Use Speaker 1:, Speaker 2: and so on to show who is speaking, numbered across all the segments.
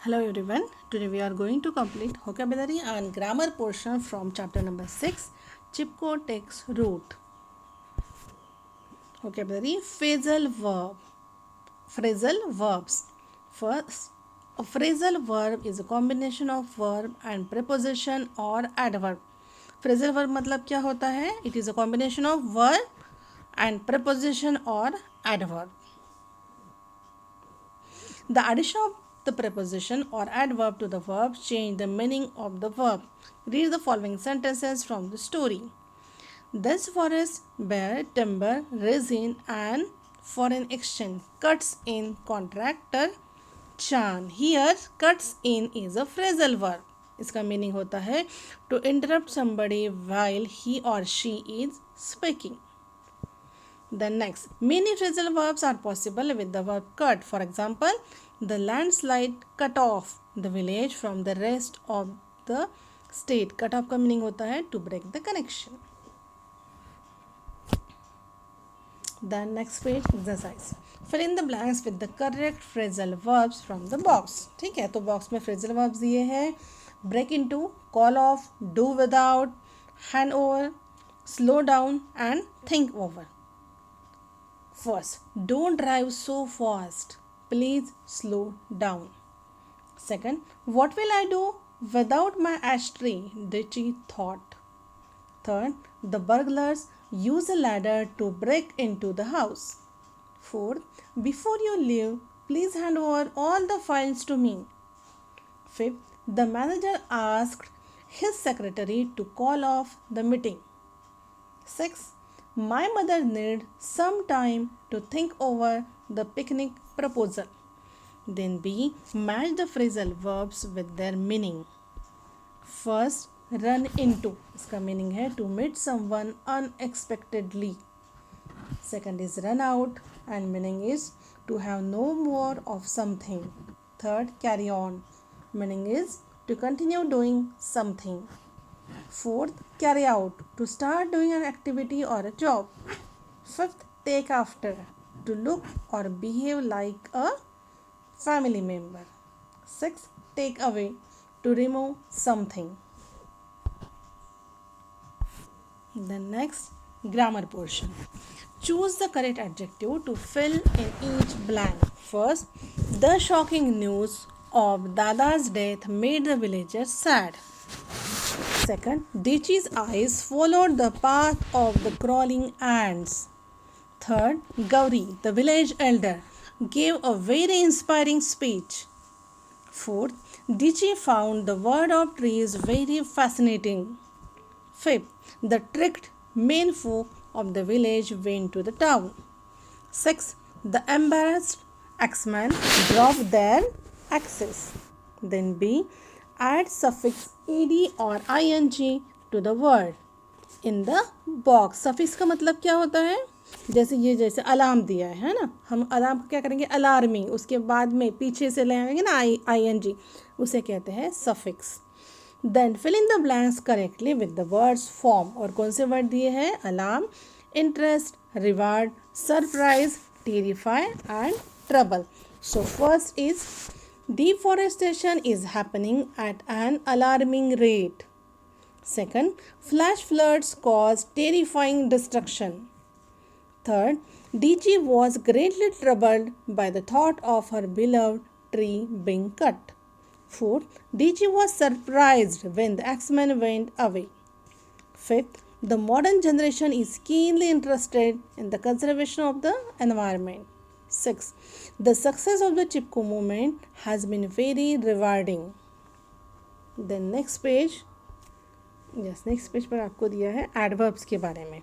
Speaker 1: Hello everyone. Today we are going to complete vocabulary and grammar portion from chapter number 6. Chipko takes root. Vocabulary phrasal verb. Phrasal verbs. First, a phrasal verb is a combination of verb and preposition or adverb. Phrasal verb मतलब क्या होता है? It is a combination of verb and preposition or adverb. The addition of the preposition or adverb to the verb change the meaning of the verb. Read the following sentences from the story. This forest bear timber, resin and foreign exchange. Cuts in contractor Chan. Here cuts in is a phrasal verb. इसका meaning होता है to interrupt somebody while he or she is speaking. Then next, many phrasal verbs are possible with the verb cut. For example, the landslide cut off the village from the rest of the state. Cut off का meaning होता है to break the connection. Then next page exercise. Fill in the blanks with the correct phrasal verbs from the box. ठीक है, तो box में phrasal verbs दिए हैं. Break into, call off, do without, hand over, slow down and think over. First, don't drive so fast. Please slow down. Second, what will I do without my ashtray? Ditchy thought. Third, the burglars use a ladder to break into the house. Fourth, before you leave, please hand over all the files to me. Fifth, the manager asked his secretary to call off the meeting. Sixth, my mother needs some time to think over the picnic proposal. Then B. Match the phrasal verbs with their meaning. First, run into. इसका meaning है to meet someone unexpectedly. Second is run out and meaning is to have no more of something. Third, carry on. Meaning is to continue doing something. Fourth, carry out, to start doing an activity or a job. Fifth, take after, to look or behave like a family member. Sixth, take away, to remove something. Then next, grammar portion. Choose the correct adjective to fill in each blank. First, the shocking news of Dada's death made the villagers sad. Second, Dichi's eyes followed the path of the crawling ants. Third, Gauri, the village elder, gave a very inspiring speech. Fourth, Dichi found the word of trees very fascinating. Fifth, the tricked men folk of the village went to the town. Sixth, the embarrassed axemen dropped their axes. Then B, add suffix ed or ing to the word in the box. suffix का मतलब क्या होता है? जैसे alarm दिया है ना, हम अलार्म को क्या करेंगे? अलार्मिंग, उसके बाद में पीछे से ले आएंगे ना ing, उसे कहते हैं suffix. Then fill in the blanks correctly with the words form. और कौन से वर्ड दिए हैं? Alarm, interest, reward, surprise, terrify and trouble. So first is deforestation is happening at an alarming rate. Second, flash floods cause terrifying destruction. Third, DG was greatly troubled by the thought of her beloved tree being cut. Fourth, DG was surprised when the axemen went away. Fifth, the modern generation is keenly interested in the conservation of the environment. Sixth, the success of the Chipko movement has been very rewarding. Then next page, next page पर आपको दिया है adverbs के बारे में.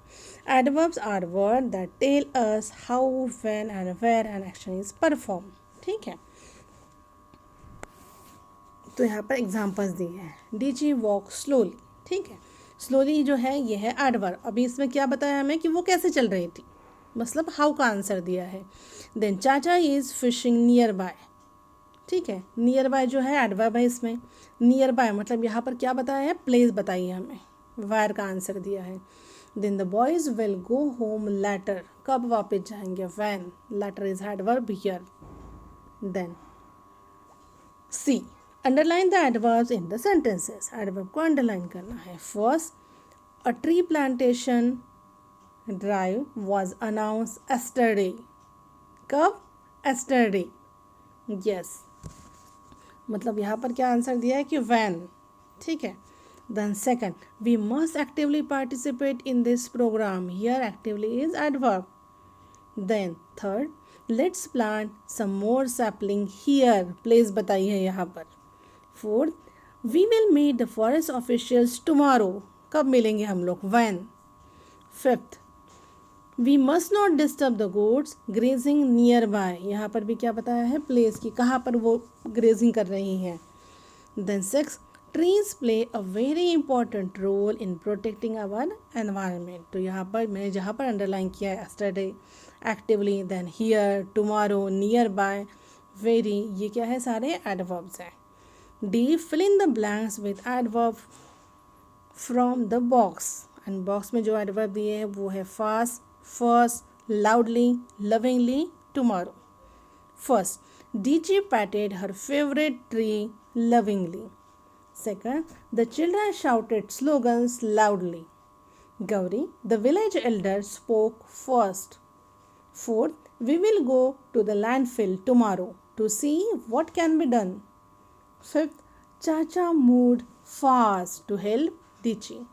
Speaker 1: Adverbs are words that tell us how, when and where an action is performed. ठीक है, तो यहाँ पर एग्जाम्पल्स दिए हैं. DG walk slowly. ठीक है, स्लोली जो है ये है एडवर्ब. अभी इसमें क्या बताया हमें कि वो कैसे चल रही थी, मतलब हाउ का आंसर दिया है. देन चाचा इज़ फिशिंग नियर बाय. ठीक है, नियर बाय जो है एडवर्ब है इसमें. नियर बाय मतलब यहाँ पर क्या बताया है? प्लेस बताई है हमें. वायर का आंसर दिया है. Then the boys will go home later. कब वापस जाएंगे? When. Later is adverb here. Then C, underline the adverbs in the sentences. Adverb को अंडरलाइन करना है. First, a tree plantation drive was announce yesterday. कब? Yesterday. Yes, मतलब यहाँ पर क्या आंसर दिया है कि वैन. ठीक है. Then second, we must actively participate in this programme. Here actively is adverb. Then third, let's plant some more sapling here. Place बताइए यहाँ पर. Fourth, we will meet the forest officials tomorrow. कब मिलेंगे हम लोग? When. Fifth, we must not disturb the goats grazing nearby. यहाँ पर भी क्या बताया है? प्लेस की, कहाँ पर वो ग्रेजिंग कर रही हैं. Then six, trees play a very important role in protecting our environment. तो यहाँ पर मैंने जहाँ पर अंडरलाइन किया है yesterday, actively, then here, tomorrow, nearby, very, ये क्या है? सारे एडवर्ब्स हैं. D, fill in the blanks with adverb from the box. And box में जो एडवर्ब दिए हैं वो है fast, first, loudly, lovingly, tomorrow. First, DG patted her favorite tree lovingly. Second, the children shouted slogans loudly. Gauri, the village elder, spoke first. Fourth, we will go to the landfill tomorrow to see what can be done. Fifth, Chacha moved fast to help Dichi.